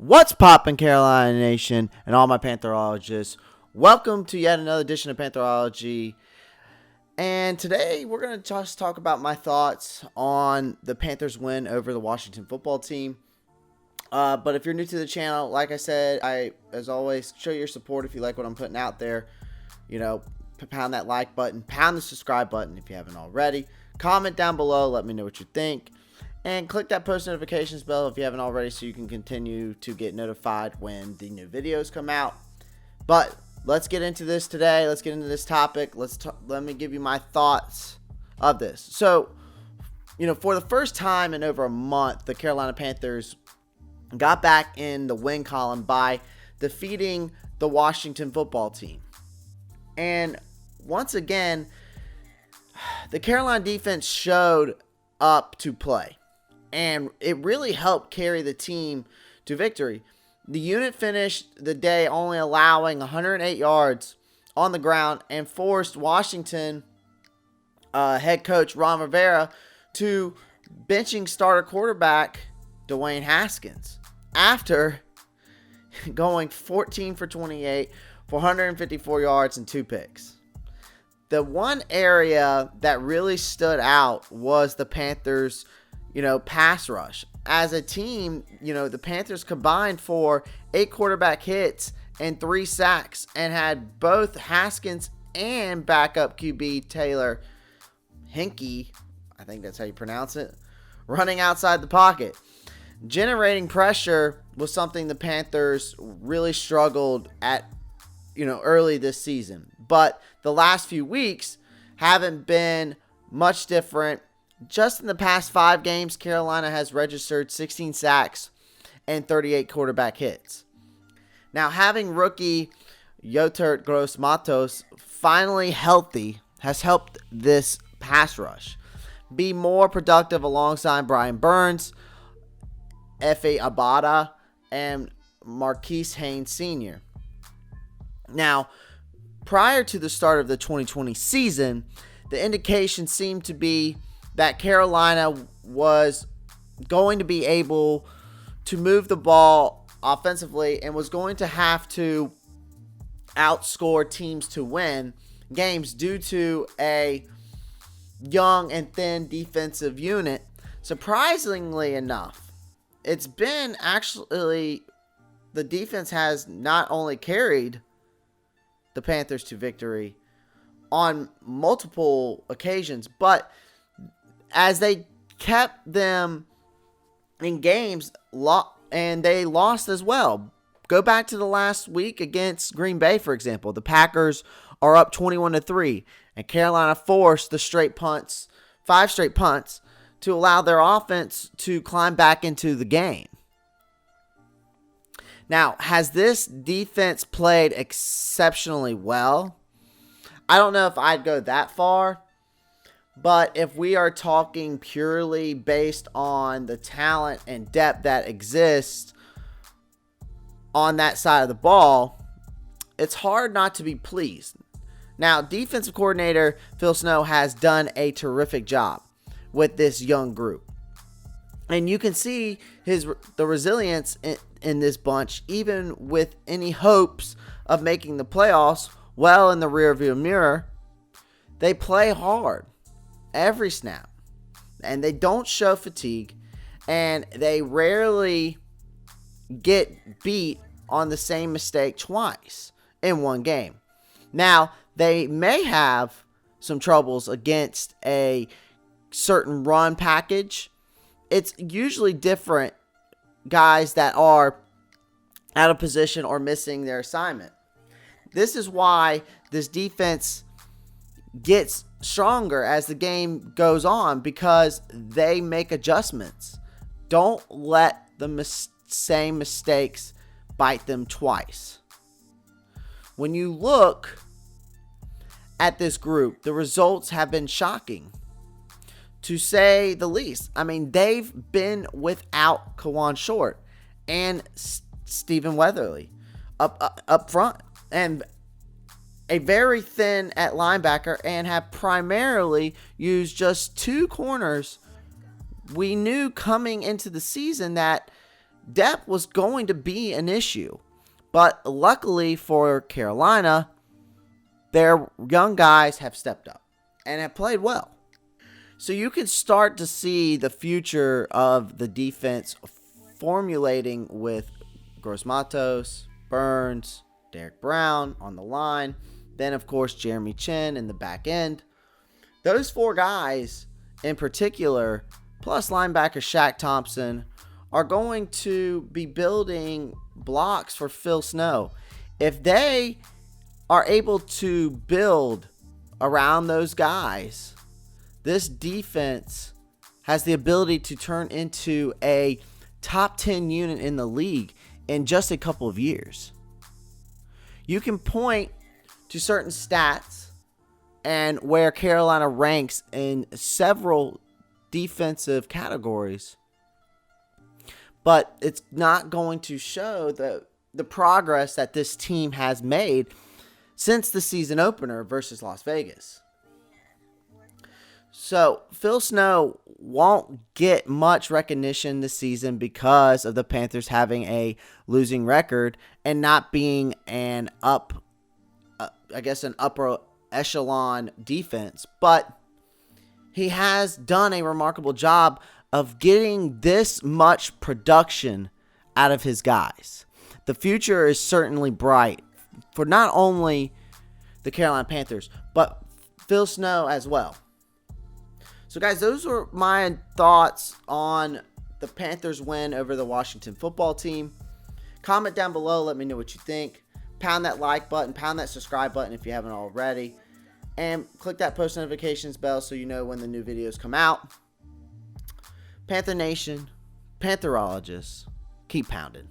What's poppin', Carolina Nation and all my Pantherologists? Welcome to yet another edition of Pantherology. And today we're going to just talk about my thoughts on the Panthers' win over the Washington football team. But if you're new to the channel, like I said, as always, show your support if you like what I'm putting out there. You know, pound that like button, pound the subscribe button if you haven't already. Comment down below, let me know what you think. And click that post notifications bell if you haven't already so you can continue to get notified when the new videos come out. But let's get into this today. Let's get into this topic. Let me give you my thoughts of this. So, you know, for the first time in over a month, the Carolina Panthers got back in the win column by defeating the Washington football team. And once again, the Carolina defense showed up to play. And it really helped carry the team to victory. The unit finished the day only allowing 108 yards on the ground and forced Washington head coach Ron Rivera to benching starter quarterback Dwayne Haskins after going 14 for 28 for 154 yards and 2 picks. The one area that really stood out was the Panthers' pass rush. As a team, the Panthers combined for 8 quarterback hits and 3 sacks and had both Haskins and backup QB Taylor Hinkie, I think that's how you pronounce it, running outside the pocket. Generating pressure was something the Panthers really struggled at, early this season. But the last few weeks haven't been much different. Just in the past 5 games, Carolina has registered 16 sacks and 38 quarterback hits. Now, having rookie Gross-Matos finally healthy has helped this pass rush be more productive alongside Brian Burns, Efe Abada, and Marquise Haynes Sr. Now, prior to the start of the 2020 season, the indication seemed to be that Carolina was going to be able to move the ball offensively and was going to have to outscore teams to win games due to a young and thin defensive unit. Surprisingly enough, it's been actually the defense has not only carried the Panthers to victory on multiple occasions, but as they kept them in games, and they lost as well. Go back to the last week against Green Bay, for example. The Packers are up 21-3, and Carolina forced the 5 straight punts, to allow their offense to climb back into the game. Now, has this defense played exceptionally well? I don't know if I'd go that far. But if we are talking purely based on the talent and depth that exists on that side of the ball, it's hard not to be pleased. Now, defensive coordinator Phil Snow has done a terrific job with this young group. And you can see the resilience in this bunch, even with any hopes of making the playoffs well in the rearview mirror. They play hard every snap, and they don't show fatigue, and they rarely get beat on the same mistake twice in one game. Now, they may have some troubles against a certain run package. It's usually different guys that are out of position or missing their assignment. This is why this defense gets stronger as the game goes on, because they make adjustments. Don't let the same mistakes bite them twice. When you look at this group, the results have been shocking, to say the least. I mean, they've been without Kawan Short and Stephen Weatherly up front, and a very thin at linebacker, and have primarily used just 2 corners. We knew coming into the season that depth was going to be an issue. But luckily for Carolina, their young guys have stepped up and have played well. So you can start to see the future of the defense formulating with Gross-Matos, Burns, Derek Brown on the line. Then, of course, Jeremy Chin in the back end. Those four guys in particular, plus linebacker Shaq Thompson, are going to be building blocks for Phil Snow. If they are able to build around those guys, this defense has the ability to turn into a top 10 unit in the league in just a couple of years. You can point to certain stats and where Carolina ranks in several defensive categories, but it's not going to show the progress that this team has made since the season opener versus Las Vegas. So Phil Snow won't get much recognition this season because of the Panthers having a losing record and not being an upper echelon defense. But he has done a remarkable job of getting this much production out of his guys. The future is certainly bright for not only the Carolina Panthers, but Phil Snow as well. So, guys, those were my thoughts on the Panthers' win over the Washington football team. Comment down below. Let me know what you think. Pound that like button. Pound that subscribe button if you haven't already. And click that post notifications bell so you know when the new videos come out. Panther Nation, Pantherologists, keep pounding.